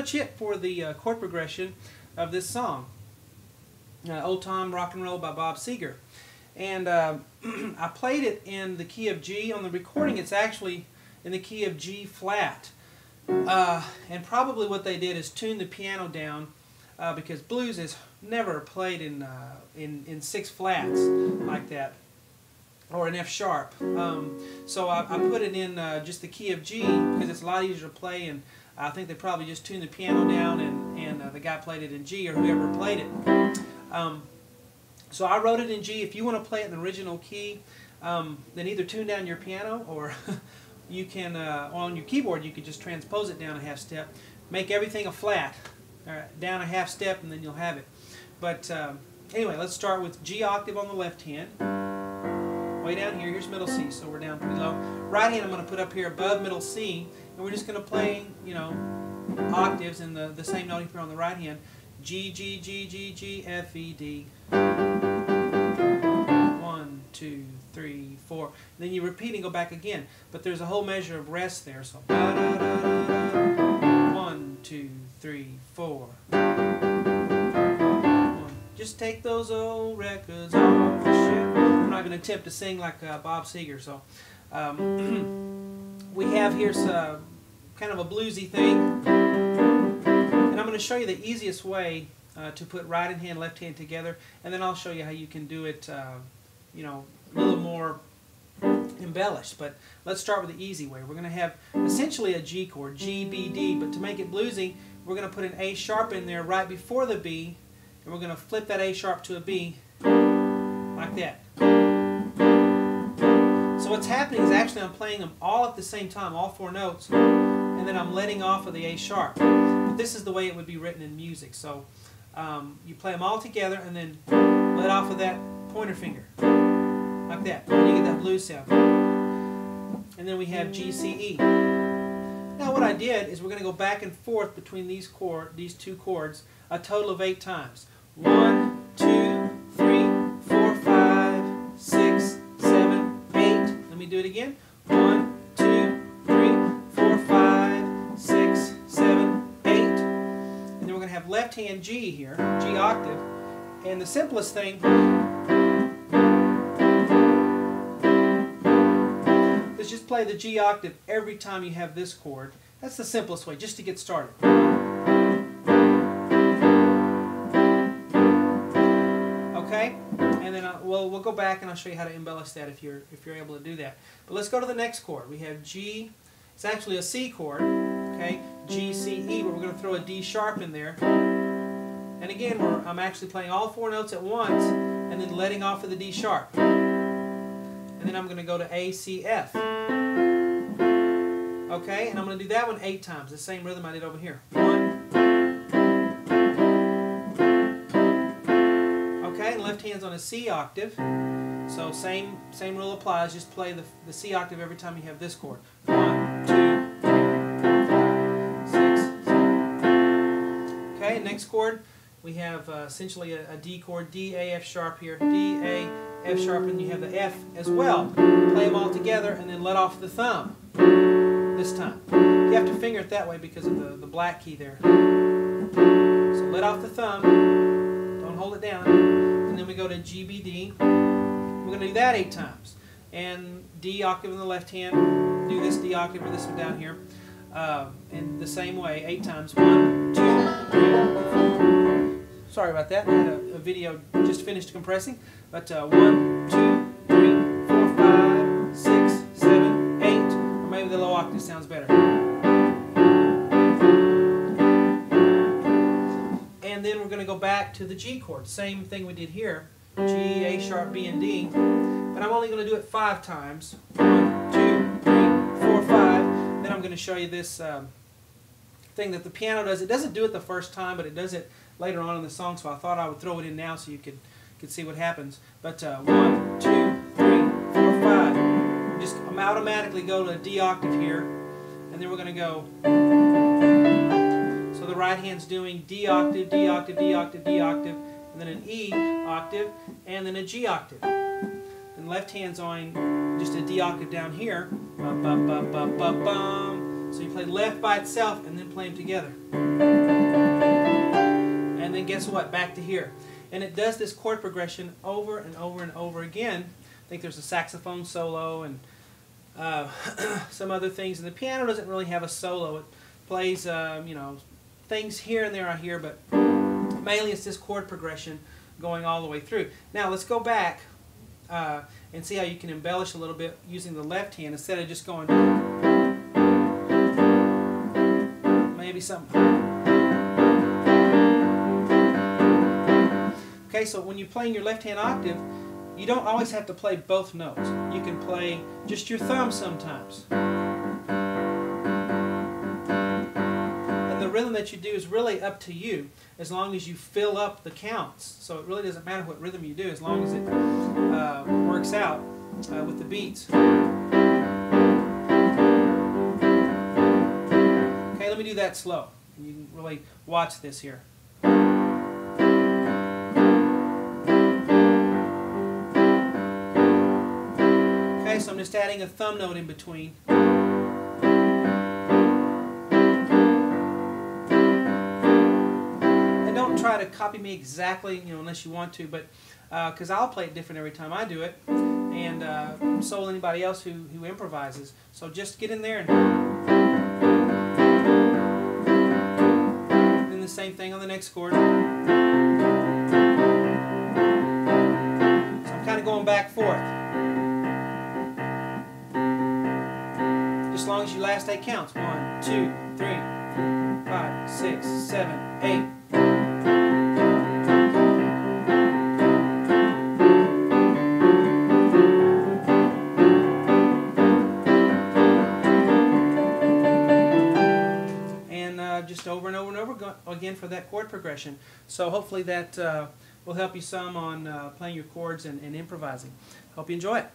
much it for the chord progression of this song, Old Time Rock and Roll by Bob Seger. And I played it in the key of G. On the recording it's actually in the key of G flat. And probably what they did is tune the piano down, because blues is never played in 6 flats like that, or an F sharp. So I put it in just the key of G because it's a lot easier to play, and I think they probably just tuned the piano down, and the guy played it in G, or whoever played it. So I wrote it in G. If you want to play it in the original key, then either tune down your piano, or you can, on your keyboard, you could just transpose it down a half step. Make everything a flat, down a half step, and then you'll have it. But anyway, let's start with G octave on the left hand. Way down here, here's middle C, so we're down pretty low. Right hand I'm going to put up here above middle C, and we're just going to play, you know, octaves in the same note here on the right hand. G, G, G, G, G, F, E, D. 1, 2, 3, 4. Then you repeat and go back again. But there's a whole measure of rest there. So 1, 2, 3, 4. Just take those old records off the shelf. I'm not going to attempt to sing like Bob Seger. So we have here kind of a bluesy thing. And I'm going to show you the easiest way to put right hand, left hand together, and then I'll show you how you can do it, you know, a little more embellished. But let's start with the easy way. We're going to have essentially a G chord, G, B, D, but to make it bluesy, we're going to put an A sharp in there right before the B, and we're going to flip that A sharp to a B, like that. So what's happening is actually I'm playing them all at the same time, all 4 notes, and then I'm letting off of the A sharp. But this is the way it would be written in music. So you play them all together and then let off of that pointer finger, like that, and you get that blues sound. And then we have G, C, E. Now what I did is we're going to go back and forth between these 2 chords a total of 8 times. 1, 2, 3, 4, 5, 6, 7, 8. Let me do it again. 1, 2, 3, 4, 5, 6, 7, 8. And then we're going to have left hand G here, G octave. And the simplest thing is just play the G octave every time you have this chord. That's the simplest way, just to get started. Okay? And then we'll go back and I'll show you how to embellish that if you're able to do that. But let's go to the next chord. We have G. It's actually a C chord. Okay? G, C, E, but we're going to throw a D sharp in there. And again, I'm actually playing all 4 notes at once and then letting off of the D sharp. And then I'm going to go to A, C, F. Okay? And I'm going to do that one 8 times, the same rhythm I did over here. 1. Okay? And left hand's on a C octave. So same rule applies, just play the C octave every time you have this chord. 1, 2, 3, 6, 7. Okay, next chord, we have essentially a D chord, D, A, F sharp here, D, A, F sharp, and you have the F as well. Play them all together and then let off the thumb this time. You have to finger it that way because of the black key there. So let off the thumb, don't hold it down, and then we go to G, B, D. We're going to do that 8 times. And D octave in the left hand, do this D octave or this one down here. In the same way, 8 times. 1, 2, 3, 4. Sorry about that. I had a video just finished compressing. But 1, 2, 3, 4, 5, 6, 7, 8. Or maybe the low octave sounds better. And then we're going to go back to the G chord. Same thing we did here. G, A sharp, B, and D. But I'm only going to do it 5 times. 1, 2, 3, 4, 5. Then I'm going to show you this thing that the piano does. It doesn't do it the first time, but it does it later on in the song, so I thought I would throw it in now so you could see what happens. But 1, 2, 3, 4, 5. Just automatically go to a D octave here, and then we're going to go. So the right hand's doing D octave, D octave, D octave, D octave, and then an E octave, and then a G octave. And left hand's on just a D octave down here. Bum, bum, bum, bum, bum, bum. So you play play left by itself and then play them together. And then guess what? Back to here. And it does this chord progression over and over and over again. I think there's a saxophone solo and some other things. And the piano doesn't really have a solo. It plays, you know, things here and there I hear, but mainly it's this chord progression going all the way through. Now let's go back and see how you can embellish a little bit using the left hand instead of just going maybe something. Okay, so when you're playing your left hand octave, you don't always have to play both notes. You can play just your thumb sometimes. And the rhythm that you do is really up to you, as long as you fill up the counts. So it really doesn't matter what rhythm you do, as long as it works out with the beats. Okay, let me do that slow. You can really watch this here. Okay, so I'm just adding a thumb note in between. And don't try to copy me exactly, you know, unless you want to, but because I'll play it different every time I do it, and so will anybody else who improvises. So just get in there and then the same thing on the next chord. So I'm kind of going back forth. As long as your last 8 counts. 1, 2, 3, 4, 5, 6, 7, 8. And just over and over and over again for that chord progression. So hopefully that will help you some on playing your chords and improvising. Hope you enjoy it.